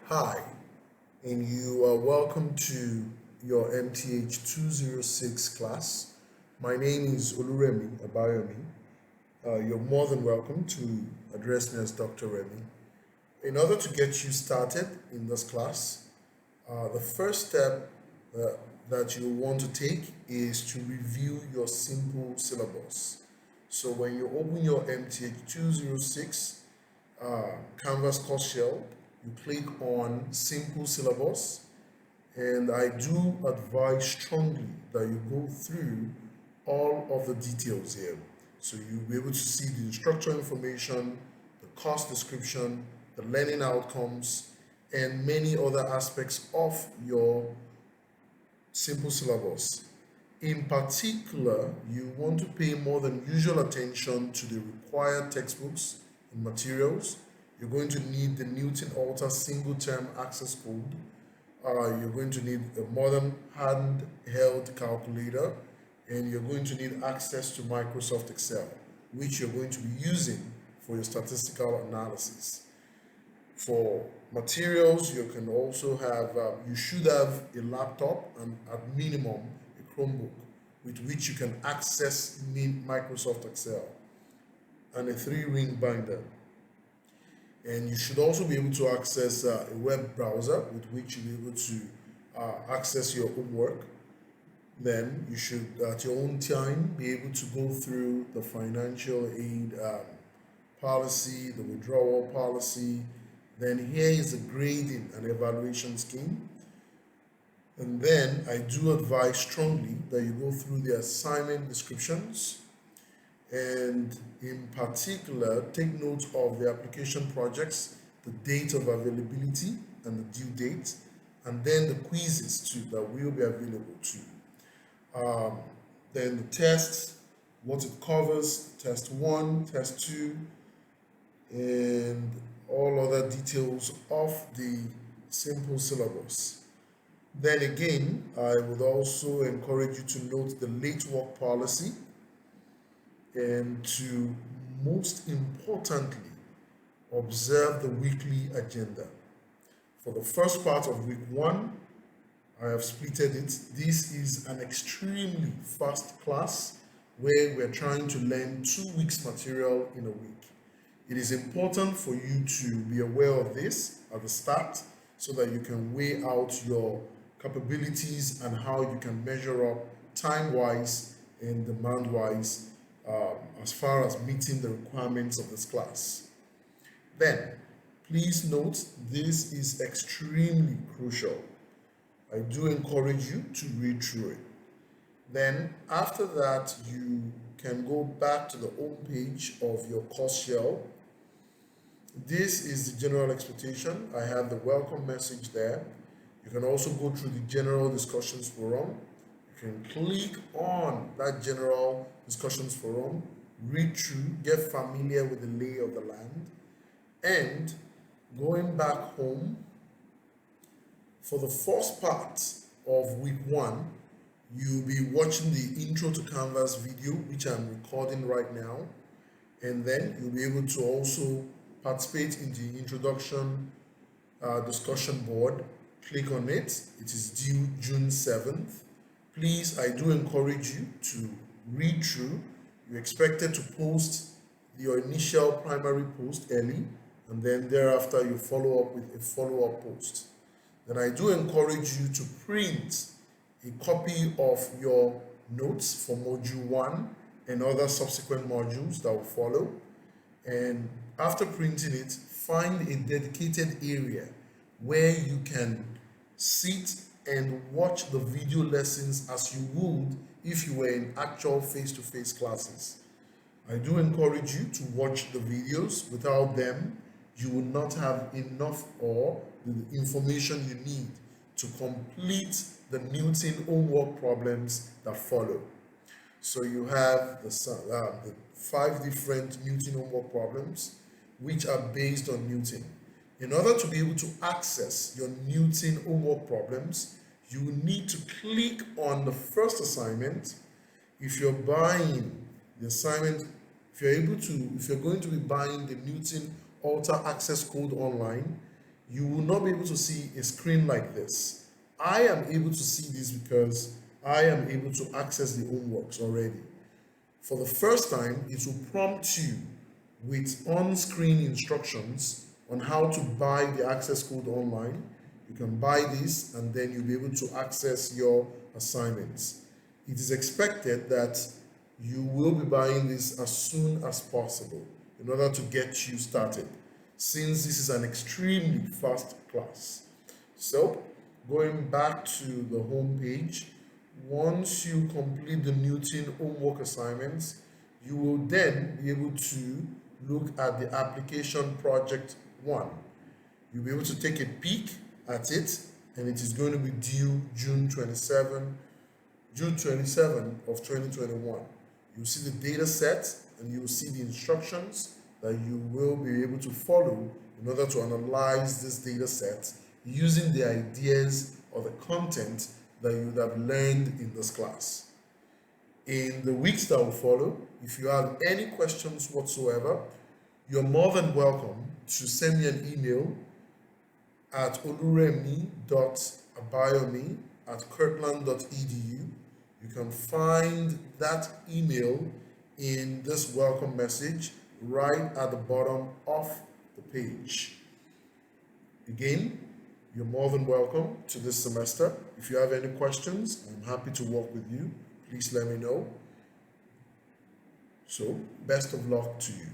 Hi, and you are welcome to your MTH 206 class. My name is Oluremi Abayomi. You're more than welcome to address me as Dr. Remy. In order to get you started in this class, the first step uh, that you want to take is to review your simple syllabus. So when you open your MTH 206 Canvas course shell, you click on simple syllabus, and I do advise strongly that you go through all of the details here. So you'll be able to see the instructor information, the course description, the learning outcomes, and many other aspects of your simple syllabus. In particular, you want to pay more than usual attention to the required textbooks and materials. You're going to need the Newton Alter single term access code. You're going to need a modern handheld calculator, and you're going to need access to Microsoft Excel, which you're going to be using for your statistical analysis. For materials, you can also have, you should have a laptop and at minimum a Chromebook with which you can access Microsoft Excel and a three-ring binder. And you should also be able to access a web browser with which you'll be able to access your homework. Then you should, at your own time, be able to go through the financial aid policy, the withdrawal policy. Then here is the grading and evaluation scheme. And then I do advise strongly that you go through the assignment descriptions, and in particular take note of the application projects, the date of availability and the due date, and then the quizzes too that will be available too. Then the tests, what it covers, test one, test two, and all other details of the simple syllabus. Then again, I would also encourage you to note the late work policy and to, most importantly, observe the weekly agenda. For the first part of week one, I have splitted it. This is an extremely fast class where we're trying to learn 2 weeks material in a week. It is important for you to be aware of this at the start so that you can weigh out your capabilities and how you can measure up time wise and demand wise as far as meeting the requirements of this class. Then, please note this is extremely crucial. I do encourage you to read through it. Then, after that, you can go back to the home page of your course shell. This is the general expectation. I have the welcome message there. You can also go through the general discussions forum. You can click on that general discussions forum, read through, get familiar with the lay of the land, and going back home for the first part of week one, you'll be watching the intro to Canvas video, which I'm recording right now, and then you'll be able to also participate in the introduction discussion board. Click on it. It is due June 7th. Please, I do encourage you to read through. You're expected to post your initial primary post early, and then thereafter you follow up with a follow-up post. Then I do encourage you to print a copy of your notes for module 1 and other subsequent modules that will follow. And after printing it, find a dedicated area where you can sit and watch the video lessons as you would if you were in actual face-to-face classes. I do encourage you to watch the videos. Without them, you will not have enough or the information you need to complete the Newton homework problems that follow. So you have the 5 different Newton homework problems, which are based on Newton. In order to be able to access your Newton homework problems, you need to click on the first assignment. If you're buying the assignment, if you're going to be buying the Newton Alter Access Code online, you will not be able to see a screen like this. I am able to see this because I am able to access the homeworks already. For the first time, it will prompt you with on-screen instructions on how to buy the access code online. You can buy this and then you'll be able to access your assignments. It is expected that you will be buying this as soon as possible in order to get you started, since this is an extremely fast class. So, going back to the home page, once you complete the Newton homework assignments, you will then be able to look at the application project 1. You'll be able to take a peek at it, and it is going to be due June 27 of 2021. You'll see the data set and you'll see the instructions that you will be able to follow in order to analyze this data set using the ideas or the content that you would have learned in this class. In the weeks that will follow, if you have any questions whatsoever, you're more than welcome to send me an email at oluremi.abayomi@kirtland.edu. You can find that email in this welcome message right at the bottom of the page. Again, you're more than welcome to this semester. If you have any questions, I'm happy to work with you. Please let me know. So, best of luck to you.